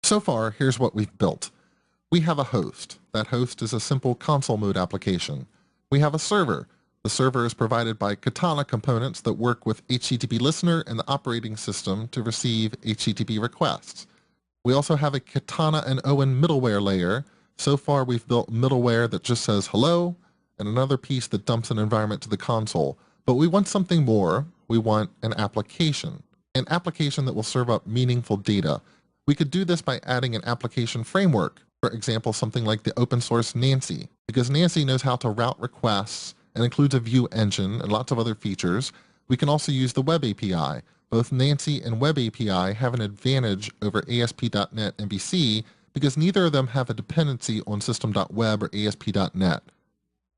So far, here's what we've built. We have a host. That host is a simple console mode application. We have a server. The server is provided by Katana components that work with HTTP Listener and the operating system to receive HTTP requests. We also have a Katana and Owen middleware layer. So far, we've built middleware that just says hello and another piece that dumps an environment to the console. But we want something more. We want an application that will serve up meaningful data. We could do this by adding an application framework. For example, something like the open source Nancy, because Nancy knows how to route requests and includes a view engine and lots of other features. We can also use the Web API. Both Nancy and Web API have an advantage over Asp.NET MVC because neither of them have a dependency on system.web or Asp.NET.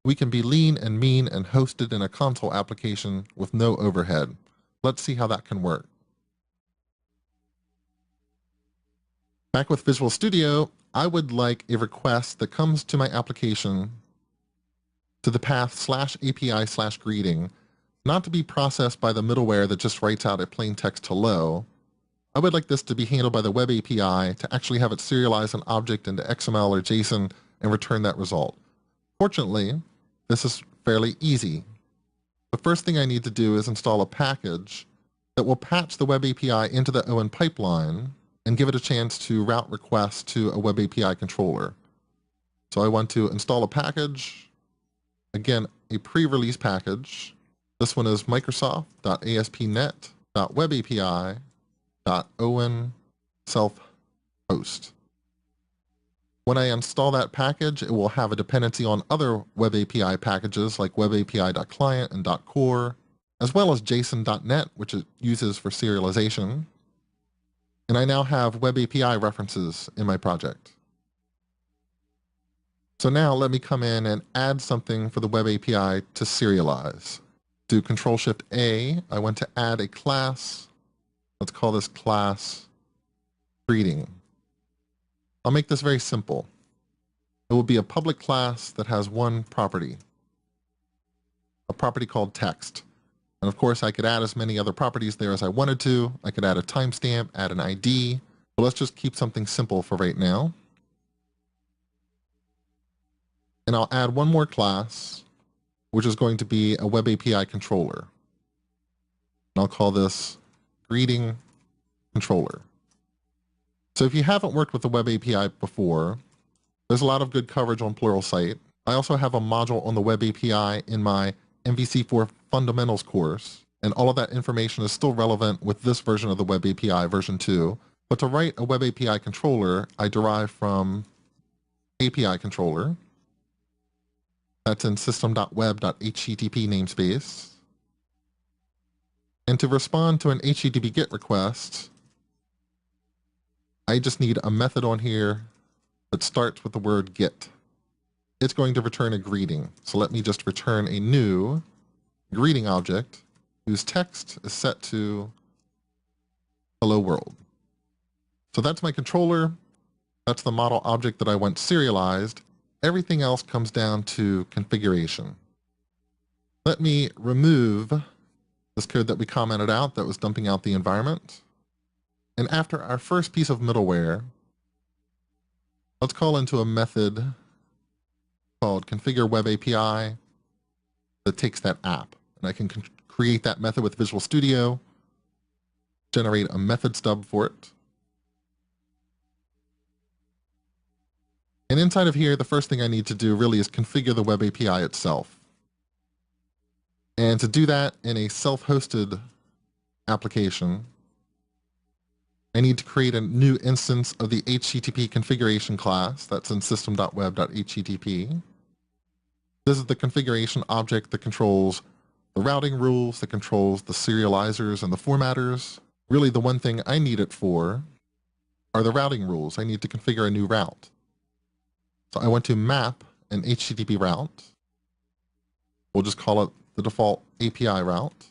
We can be lean and mean and hosted in a console application with no overhead. Let's see how that can work. Back with Visual Studio, I would like a request that comes to my application to the path /API/greeting, not to be processed by the middleware that just writes out a plain text hello. I would like this to be handled by the Web API to actually have it serialize an object into XML or JSON and return that result. Fortunately, this is fairly easy. The first thing I need to do is install a package that will patch the Web API into the Owen pipeline and give it a chance to route requests to a Web API controller. So I want to install a package, again, a pre-release package. This one is microsoft.aspnet.webapi.owen self-host. When I install that package, it will have a dependency on other Web API packages like webapi.client and .core, as well as json.net, which it uses for serialization. And I now have Web API references in my project. So now let me come in and add something for the Web API to serialize. Do Control-Shift-A. I want to add a class. Let's call this class greeting. I'll make this very simple. It will be a public class that has one property, a property called text. And of course, I could add as many other properties there as I wanted to. I could add a timestamp, add an ID. But let's just keep something simple for right now. And I'll add one more class, which is going to be a Web API controller. And I'll call this greeting controller. So if you haven't worked with the Web API before, there's a lot of good coverage on Pluralsight. I also have a module on the Web API in my MVC4 Fundamentals course, and all of that information is still relevant with this version of the Web API, version 2. But to write a Web API controller, I derive from API controller. That's in system.web.http namespace. And to respond to an HTTP GET request, I just need a method on here that starts with the word GET. It's going to return a greeting. So let me just return a new greeting object whose text is set to hello world. So that's my controller. That's the model object that I want serialized. Everything else comes down to configuration. Let me remove this code that we commented out that was dumping out the environment. And after our first piece of middleware, let's call into a method called configure web API that takes that app. And I can create that method with Visual Studio, generate a method stub for it. And inside of here, the first thing I need to do really is configure the web API itself. And to do that in a self-hosted application, I need to create a new instance of the HTTP configuration class that's in system.web.http. This is the configuration object that controls the routing rules, that controls the serializers and the formatters. Really, the one thing I need it for are the routing rules. I need to configure a new route. So I want to map an HTTP route. We'll just call it the default API route.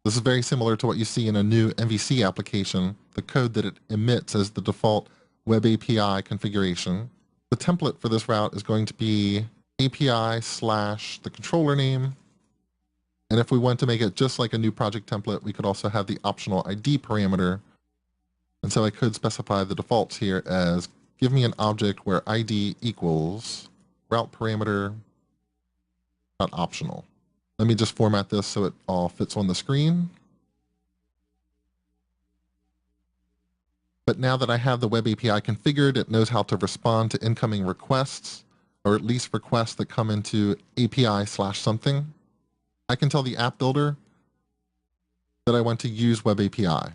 This is very similar to what you see in a new MVC application. The code that it emits as the default web API configuration. The template for this route is going to be API/the controller name. And if we want to make it just like a new project template, we could also have the optional ID parameter And so I could specify the defaults here as give me an object where ID equals route parameter, not optional. Let me just format this so it all fits on the screen. But now that I have the web API configured, it knows how to respond to incoming requests, or at least requests that come into API/something. I can tell the app builder that I want to use web API.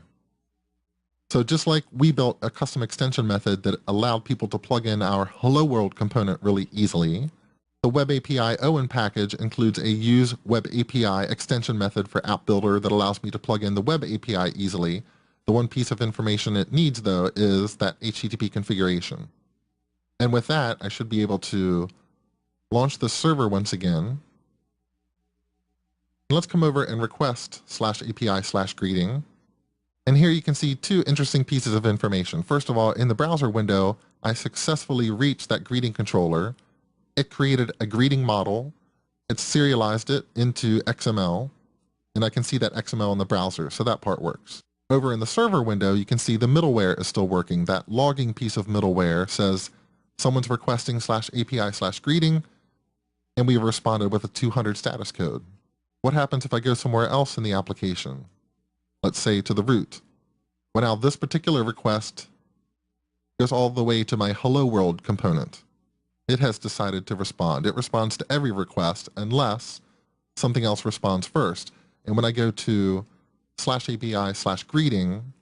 So just like we built a custom extension method that allowed people to plug in our Hello World component really easily, the web API Owen package includes a use web API extension method for app builder that allows me to plug in the web API easily. The one piece of information it needs, though, is that HTTP configuration. And with that, I should be able to launch the server once again. Let's come over and request /API/greeting. And here you can see two interesting pieces of information. First of all, in the browser window, I successfully reached that greeting controller. It created a greeting model. It serialized it into XML, and I can see that XML in the browser, so that part works. Over in the server window, you can see the middleware is still working. That logging piece of middleware says someone's requesting /API/greeting, and we responded with a 200 status code. What happens if I go somewhere else in the application? Let's say to the root. Well, now this particular request goes all the way to my Hello World component. It has decided to respond. It responds to every request unless something else responds first. And when I go to /API/greeting,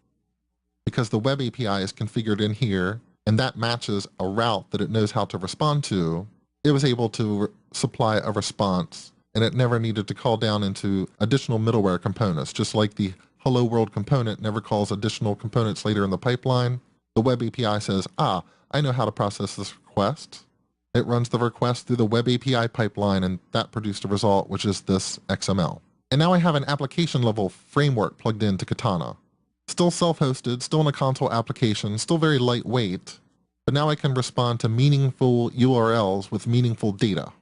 because the web API is configured in here, and that matches a route that it knows how to respond to, it was able to supply a response, and it never needed to call down into additional middleware components. Just like the Hello World component never calls additional components later in the pipeline, the web API says, I know how to process this request. It runs the request through the web API pipeline, and that produced a result, which is this XML. And now I have an application level framework plugged into Katana. Still self-hosted, still in a console application, still very lightweight, but now I can respond to meaningful URLs with meaningful data.